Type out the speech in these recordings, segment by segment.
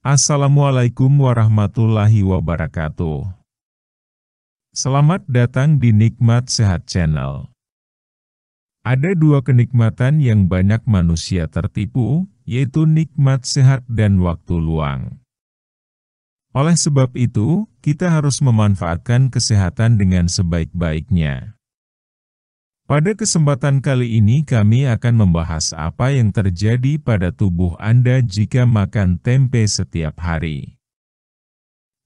Assalamualaikum warahmatullahi wabarakatuh. Selamat datang di Nikmat Sehat Channel. Ada dua kenikmatan yang banyak manusia tertipu, yaitu nikmat sehat dan waktu luang. Oleh sebab itu, kita harus memanfaatkan kesehatan dengan sebaik-baiknya. Pada kesempatan kali ini kami akan membahas apa yang terjadi pada tubuh Anda jika makan tempe setiap hari.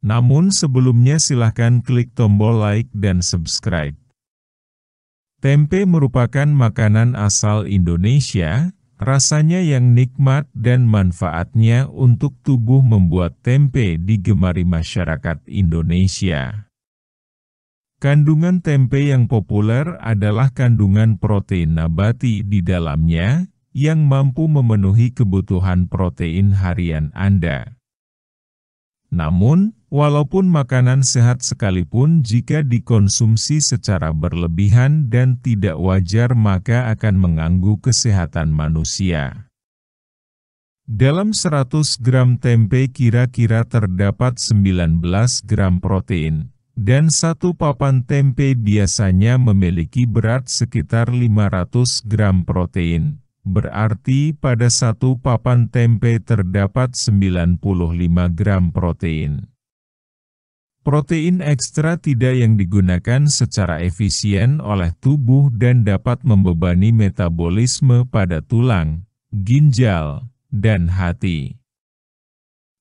Namun sebelumnya silahkan klik tombol like dan subscribe. Tempe merupakan makanan asal Indonesia, rasanya yang nikmat dan manfaatnya untuk tubuh membuat tempe digemari masyarakat Indonesia. Kandungan tempe yang populer adalah kandungan protein nabati di dalamnya, yang mampu memenuhi kebutuhan protein harian Anda. Namun, walaupun makanan sehat sekalipun jika dikonsumsi secara berlebihan dan tidak wajar maka akan mengganggu kesehatan manusia. Dalam 100 gram tempe kira-kira terdapat 19 gram protein. Dan satu papan tempe biasanya memiliki berat sekitar 500 gram protein. Berarti pada satu papan tempe terdapat 95 gram protein. Protein ekstra tidak yang digunakan secara efisien oleh tubuh dan dapat membebani metabolisme pada tulang, ginjal, dan hati.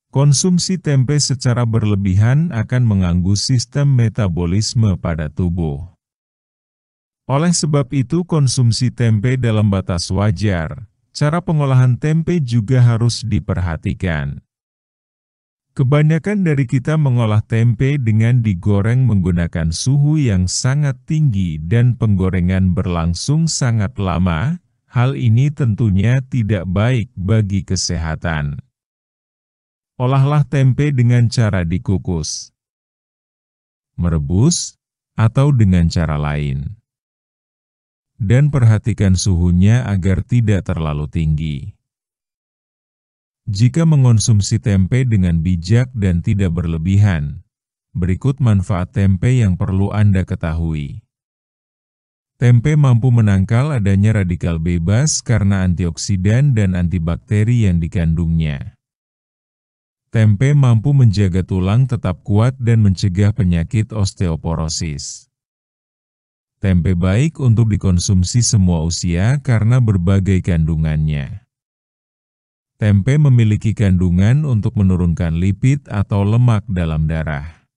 Konsumsi tempe secara berlebihan akan mengganggu sistem metabolisme pada tubuh. Oleh sebab itu konsumsi tempe dalam batas wajar. Cara pengolahan tempe juga harus diperhatikan. Kebanyakan dari kita mengolah tempe dengan digoreng menggunakan suhu yang sangat tinggi dan penggorengan berlangsung sangat lama. Hal ini tentunya tidak baik bagi kesehatan. Olahlah tempe dengan cara dikukus, merebus, atau dengan cara lain. Dan perhatikan suhunya agar tidak terlalu tinggi. Jika mengonsumsi tempe dengan bijak dan tidak berlebihan, berikut manfaat tempe yang perlu Anda ketahui. Tempe mampu menangkal adanya radikal bebas karena antioksidan dan antibakteri yang dikandungnya. Tempe mampu menjaga tulang tetap kuat dan mencegah penyakit osteoporosis. Tempe baik untuk dikonsumsi semua usia karena berbagai kandungannya. Tempe memiliki kandungan untuk menurunkan lipid atau lemak dalam darah.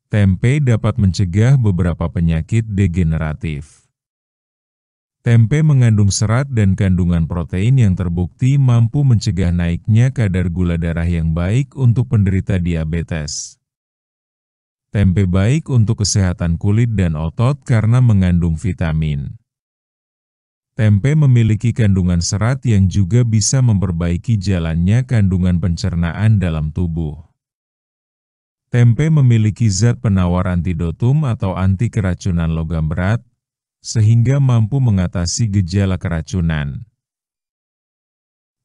Tempe dapat mencegah beberapa penyakit degeneratif. Tempe mengandung serat dan kandungan protein yang terbukti mampu mencegah naiknya kadar gula darah yang baik untuk penderita diabetes. Tempe baik untuk kesehatan kulit dan otot karena mengandung vitamin. Tempe memiliki kandungan serat yang juga bisa memperbaiki jalannya kandungan pencernaan dalam tubuh. Tempe memiliki zat penawar antidotum atau anti keracunan logam berat, sehingga mampu mengatasi gejala keracunan.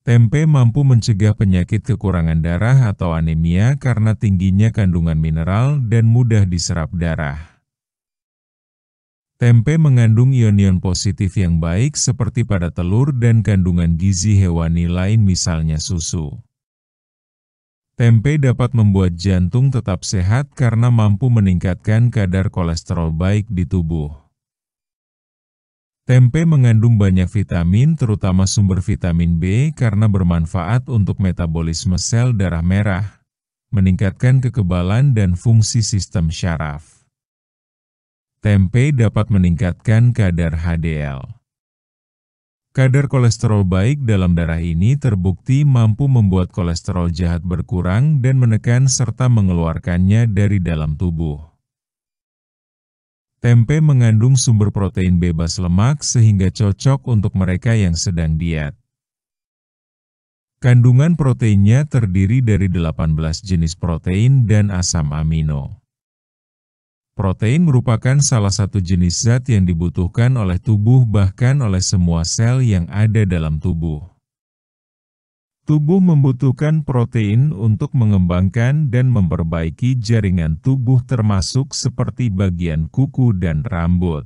Tempe mampu mencegah penyakit kekurangan darah atau anemia karena tingginya kandungan mineral dan mudah diserap darah. Tempe mengandung ion-ion positif yang baik seperti pada telur dan kandungan gizi hewani lain misalnya susu. Tempe dapat membuat jantung tetap sehat karena mampu meningkatkan kadar kolesterol baik di tubuh. Tempe mengandung banyak vitamin terutama sumber vitamin B karena bermanfaat untuk metabolisme sel darah merah, meningkatkan kekebalan dan fungsi sistem syaraf. Tempe dapat meningkatkan kadar HDL. Kadar kolesterol baik dalam darah ini terbukti mampu membuat kolesterol jahat berkurang dan menekan serta mengeluarkannya dari dalam tubuh. Tempe mengandung sumber protein bebas lemak sehingga cocok untuk mereka yang sedang diet. Kandungan proteinnya terdiri dari 18 jenis protein dan asam amino. Protein merupakan salah satu jenis zat yang dibutuhkan oleh tubuh bahkan oleh semua sel yang ada dalam tubuh. Tubuh membutuhkan protein untuk mengembangkan dan memperbaiki jaringan tubuh termasuk seperti bagian kuku dan rambut.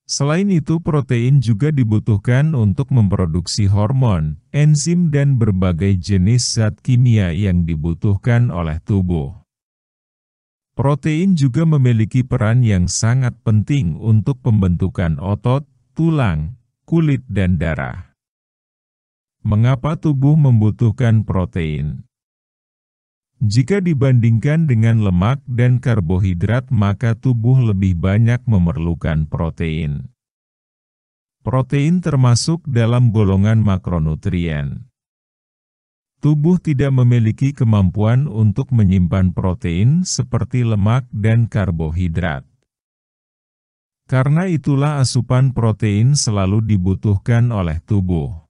Selain itu, protein juga dibutuhkan untuk memproduksi hormon, enzim dan berbagai jenis zat kimia yang dibutuhkan oleh tubuh. Protein juga memiliki peran yang sangat penting untuk pembentukan otot, tulang, kulit dan darah. Mengapa tubuh membutuhkan protein? Jika dibandingkan dengan lemak dan karbohidrat, maka tubuh lebih banyak memerlukan protein. Protein termasuk dalam golongan makronutrien. Tubuh tidak memiliki kemampuan untuk menyimpan protein seperti lemak dan karbohidrat. Karena itulah asupan protein selalu dibutuhkan oleh tubuh.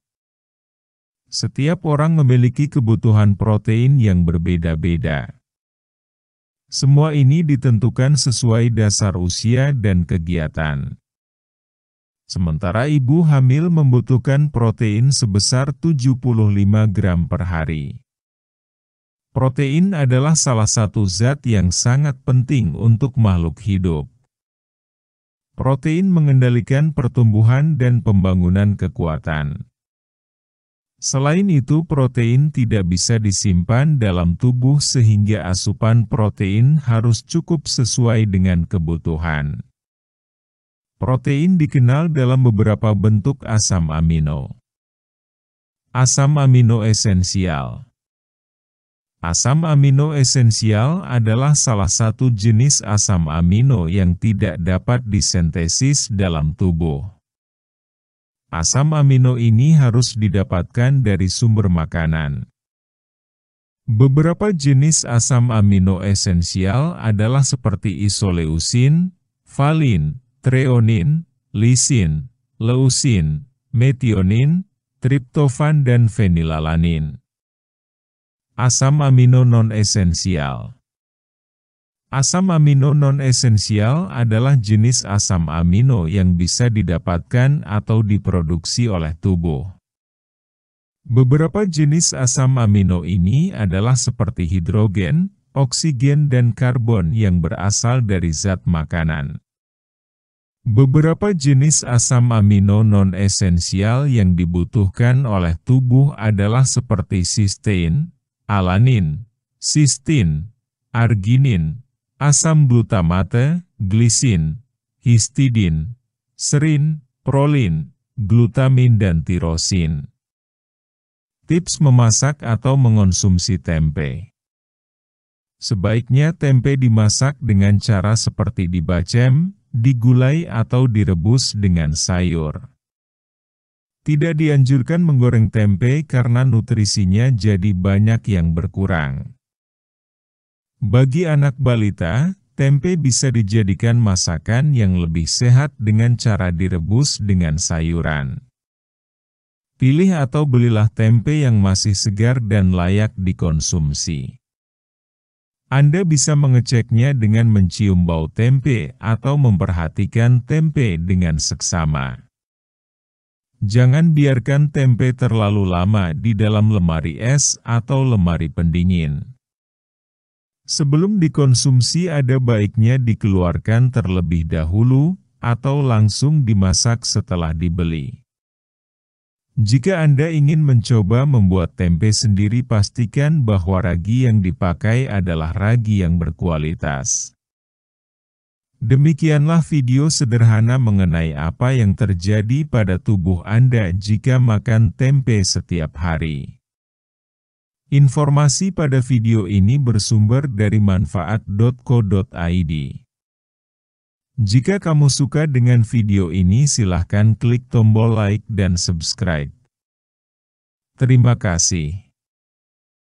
Setiap orang memiliki kebutuhan protein yang berbeda-beda. Semua ini ditentukan sesuai dasar usia dan kegiatan. Sementara ibu hamil membutuhkan protein sebesar 75 gram per hari. Protein adalah salah satu zat yang sangat penting untuk makhluk hidup. Protein mengendalikan pertumbuhan dan pembangunan kekuatan. Selain itu, protein tidak bisa disimpan dalam tubuh sehingga asupan protein harus cukup sesuai dengan kebutuhan. Protein dikenal dalam beberapa bentuk asam amino. Asam amino esensial. Asam amino esensial adalah salah satu jenis asam amino yang tidak dapat disintesis dalam tubuh. Asam amino ini harus didapatkan dari sumber makanan. Beberapa jenis asam amino esensial adalah seperti isoleusin, valin, treonin, lisin, leusin, metionin, triptofan dan fenilalanin. Asam amino non-esensial. Asam amino non-esensial adalah jenis asam amino yang bisa didapatkan atau diproduksi oleh tubuh. Beberapa jenis asam amino ini adalah seperti hidrogen, oksigen dan karbon yang berasal dari zat makanan. Beberapa jenis asam amino non-esensial yang dibutuhkan oleh tubuh adalah seperti sistein, alanin, sistin, arginin, asam glutamate, glisin, histidin, serin, prolin, glutamin dan tirosin. Tips memasak atau mengonsumsi tempe. Sebaiknya tempe dimasak dengan cara seperti dibacem, digulai atau direbus dengan sayur. Tidak dianjurkan menggoreng tempe karena nutrisinya jadi banyak yang berkurang. Bagi anak balita, tempe bisa dijadikan masakan yang lebih sehat dengan cara direbus dengan sayuran. Pilih atau belilah tempe yang masih segar dan layak dikonsumsi. Anda bisa mengeceknya dengan mencium bau tempe atau memperhatikan tempe dengan seksama. Jangan biarkan tempe terlalu lama di dalam lemari es atau lemari pendingin. Sebelum dikonsumsi ada baiknya dikeluarkan terlebih dahulu, atau langsung dimasak setelah dibeli. Jika Anda ingin mencoba membuat tempe sendiri, pastikan bahwa ragi yang dipakai adalah ragi yang berkualitas. Demikianlah video sederhana mengenai apa yang terjadi pada tubuh Anda jika makan tempe setiap hari. Informasi pada video ini bersumber dari manfaat.co.id. Jika kamu suka dengan video ini, silahkan klik tombol like dan subscribe. Terima kasih.